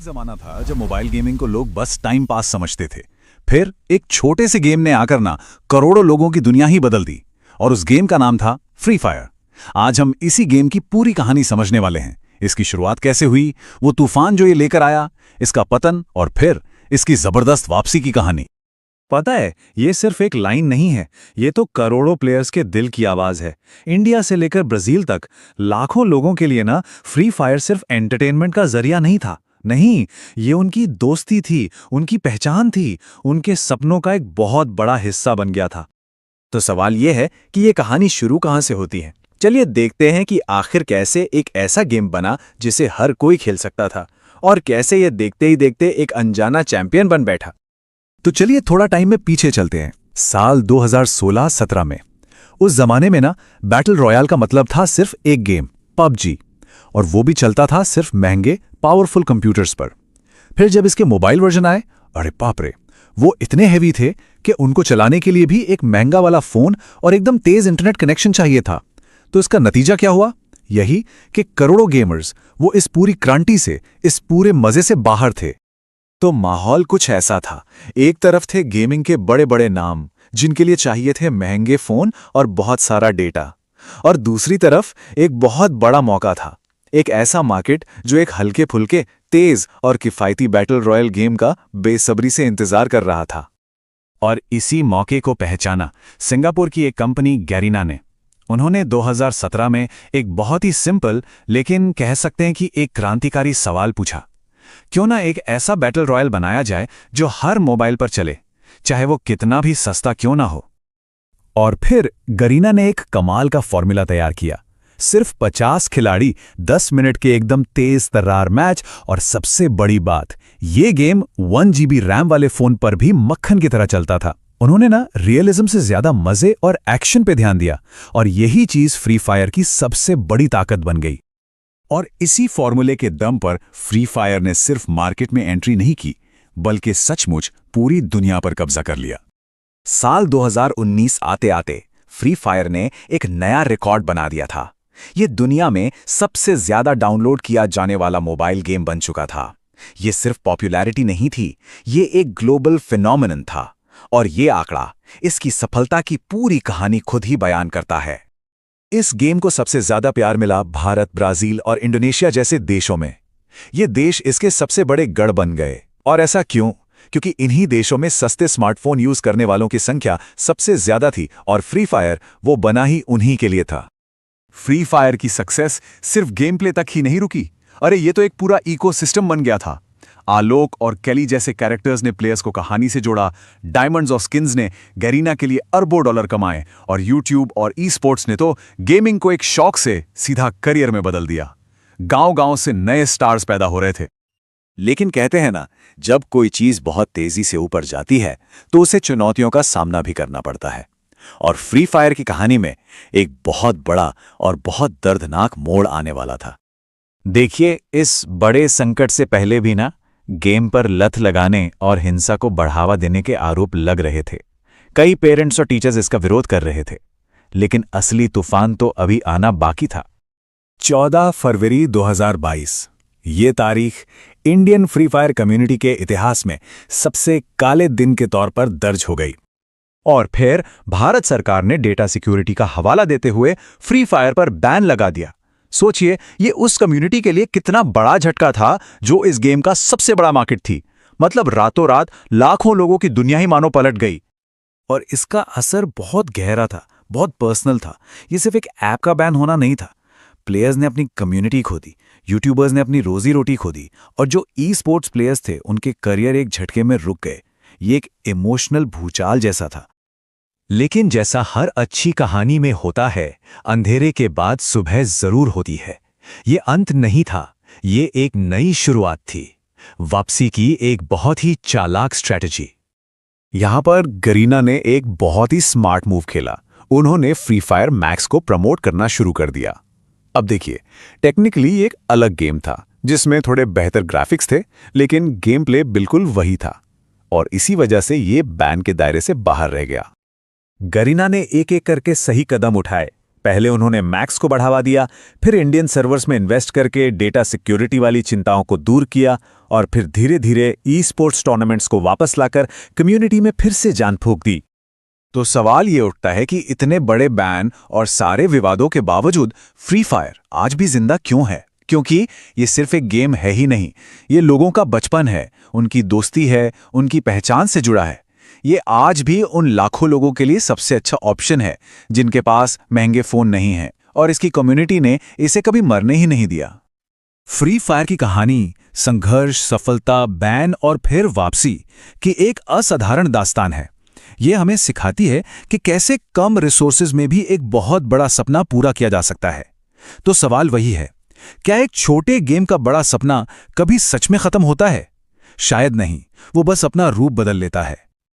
एक जमाना था जब मोबाइल गेमिंग को लोग बस टाइम पास समझते थे। फिर एक छोटे से गेम ने आकर ना करोड़ों लोगों की दुनिया ही बदल दी, और उस गेम का नाम था फ्री फायर। आज हम इसी गेम की पूरी कहानी समझने वाले हैं। इसकी शुरुआत कैसे हुई, वो तूफान जो ये लेकर आया, इसका पतन, और फिर इसकी जबरदस्त वापसी की कहानी। पता है, ये सिर्फ एक लाइन नहीं है, ये तो करोड़ों प्लेयर्स के दिल की आवाज है। इंडिया से लेकर ब्राजील तक लाखों लोगों के लिए ना फ्री फायर सिर्फ एंटरटेनमेंट का जरिया नहीं था। नहीं, ये उनकी दोस्ती थी, उनकी पहचान थी, उनके सपनों का एक बहुत बड़ा हिस्सा बन गया था। तो सवाल ये है कि ये कहानी शुरू कहाँ से होती है। चलिए देखते हैं कि आखिर कैसे एक ऐसा गेम बना जिसे हर कोई खेल सकता था, और कैसे ये देखते ही देखते एक अनजाना चैंपियन बन बैठा। तो चलिए थोड़ा टाइम में पीछे चलते हैं, साल 2016-17 में। उस जमाने में ना बैटल रॉयल का मतलब था सिर्फ एक गेम, पबजी, और वो भी चलता था सिर्फ महंगे पावरफुल कंप्यूटर्स पर। फिर जब इसके मोबाइल वर्जन आए, अरे बाप रे, वो इतने हेवी थे कि उनको चलाने के लिए भी एक महंगा वाला फोन और एकदम तेज इंटरनेट कनेक्शन चाहिए था। तो इसका नतीजा क्या हुआ? यही कि करोड़ों गेमर्स वो इस पूरी क्रांति से, इस पूरे मजे से बाहर थे। तो माहौल कुछ ऐसा था। एक तरफ थे गेमिंग के बड़े बड़े नाम, जिनके लिए चाहिए थे महंगे फोन और बहुत सारा डेटा, और दूसरी तरफ एक बहुत बड़ा मौका था, एक ऐसा मार्केट जो एक हल्के फुल्के, तेज और किफायती बैटल रॉयल गेम का बेसब्री से इंतजार कर रहा था। और इसी मौके को पहचाना सिंगापुर की एक कंपनी गैरीना ने। उन्होंने 2017 में एक बहुत ही सिंपल, लेकिन कह सकते हैं कि एक क्रांतिकारी सवाल पूछा। क्यों ना एक ऐसा बैटल रॉयल बनाया जाए जो हर मोबाइल पर चले, चाहे वो कितना भी सस्ता क्यों ना हो। और फिर गरीना ने एक कमाल का फॉर्मूला तैयार किया। सिर्फ 50 खिलाड़ी, 10 मिनट के एकदम तेज तर्रार मैच, और सबसे बड़ी बात, ये गेम 1 GB रैम वाले फोन पर भी मक्खन की तरह चलता था। उन्होंने ना रियलिज्म से ज्यादा मजे और एक्शन पे ध्यान दिया, और यही चीज फ्री फायर की सबसे बड़ी ताकत बन गई। और इसी फॉर्मूले के दम पर फ्री फायर ने सिर्फ मार्केट में एंट्री नहीं की, बल्कि सचमुच पूरी दुनिया पर कब्जा कर लिया। साल 2019 आते आते फ्री फायर ने एक नया रिकॉर्ड बना दिया था। ये दुनिया में सबसे ज्यादा डाउनलोड किया जाने वाला मोबाइल गेम बन चुका था। ये सिर्फ पॉपुलैरिटी नहीं थी, ये एक ग्लोबल फिनोमिनन था। और ये आंकड़ा इसकी सफलता की पूरी कहानी खुद ही बयान करता है। इस गेम को सबसे ज्यादा प्यार मिला भारत, ब्राजील और इंडोनेशिया जैसे देशों में। ये देश इसके सबसे बड़े गढ़ बन गए। और ऐसा क्यों? क्योंकि इन्हीं देशों में सस्ते स्मार्टफोन यूज करने वालों की संख्या सबसे ज्यादा थी, और फ्री फायर वो बना ही उन्हीं के लिए था। फ्री फायर की सक्सेस सिर्फ गेम प्ले तक ही नहीं रुकी। अरे ये तो एक पूरा इकोसिस्टम बन गया था। आलोक और कैली जैसे कैरेक्टर्स ने प्लेयर्स को कहानी से जोड़ा, डायमंड्स और स्किन्स ने गैरीना के लिए अरबों डॉलर कमाए, और यूट्यूब और ई स्पोर्ट्स ने तो गेमिंग को एक शौक से सीधा करियर में बदल दिया। गांव-गांव से नए स्टार्स पैदा हो रहे थे। लेकिन कहते हैं ना, जब कोई चीज बहुत तेजी से ऊपर जाती है तो उसे चुनौतियों का सामना भी करना पड़ता है। और फ्री फायर की कहानी में एक बहुत बड़ा और बहुत दर्दनाक मोड़ आने वाला था। देखिए, इस बड़े संकट से पहले भी ना गेम पर लत लगाने और हिंसा को बढ़ावा देने के आरोप लग रहे थे। कई पेरेंट्स और टीचर्स इसका विरोध कर रहे थे, लेकिन असली तूफान तो अभी आना बाकी था। 14 फरवरी 2022, ये तारीख इंडियन फ्री फायर कम्युनिटी के इतिहास में सबसे काले दिन के तौर पर दर्ज हो गई। और फिर भारत सरकार ने डेटा सिक्योरिटी का हवाला देते हुए फ्री फायर पर बैन लगा दिया। सोचिए, ये उस कम्युनिटी के लिए कितना बड़ा झटका था जो इस गेम का सबसे बड़ा मार्केट थी। मतलब रातों रात लाखों लोगों की दुनिया ही मानो पलट गई। और इसका असर बहुत गहरा था, बहुत पर्सनल था। ये सिर्फ एक ऐप का बैन होना नहीं था। प्लेयर्स ने अपनी कम्युनिटी खो दी, यूट्यूबर्स ने अपनी रोजी रोटी खो दी, और जो ई स्पोर्ट्स प्लेयर्स थे उनके करियर एक झटके में रुक गए। ये एक इमोशनल भूचाल जैसा था। लेकिन जैसा हर अच्छी कहानी में होता है, अंधेरे के बाद सुबह जरूर होती है। ये अंत नहीं था, ये एक नई शुरुआत थी, वापसी की एक बहुत ही चालाक स्ट्रैटेजी। यहां पर गरीना ने एक बहुत ही स्मार्ट मूव खेला। उन्होंने फ्री फायर मैक्स को प्रमोट करना शुरू कर दिया। अब देखिए, टेक्निकली एक अलग गेम था जिसमें थोड़े बेहतर ग्राफिक्स थे, लेकिन गेम प्ले बिल्कुल वही था, और इसी वजह से ये बैन के दायरे से बाहर रह गया। गरीना ने एक एक करके सही कदम उठाए, पहले उन्होंने मैक्स को बढ़ावा दिया, फिर इंडियन सर्वर्स में इन्वेस्ट करके डेटा सिक्योरिटी वाली चिंताओं को दूर किया, और फिर धीरे धीरे ई स्पोर्ट्स टूर्नामेंट्स को वापस लाकर कम्युनिटी में फिर से जान फूंक दी। तो सवाल ये उठता है कि इतने बड़े बैन और सारे विवादों के बावजूद फ्री फायर आज भी जिंदा क्यों है? क्योंकि ये सिर्फ एक गेम है ही नहीं, ये लोगों का बचपन है, उनकी दोस्ती है, उनकी पहचान से जुड़ा है। ये आज भी उन लाखों लोगों के लिए सबसे अच्छा ऑप्शन है जिनके पास महंगे फोन नहीं हैं, और इसकी कम्युनिटी ने इसे कभी मरने ही नहीं दिया। फ्री फायर की कहानी संघर्ष, सफलता, बैन और फिर वापसी की एक असाधारण दास्तान है। ये हमें सिखाती है कि कैसे कम रिसोर्सेज में भी एक बहुत बड़ा सपना पूरा किया जा सकता है। तो सवाल वही है, क्या एक छोटे गेम का बड़ा सपना कभी सच में खत्म होता है? शायद नहीं, वो बस अपना रूप बदल लेता है।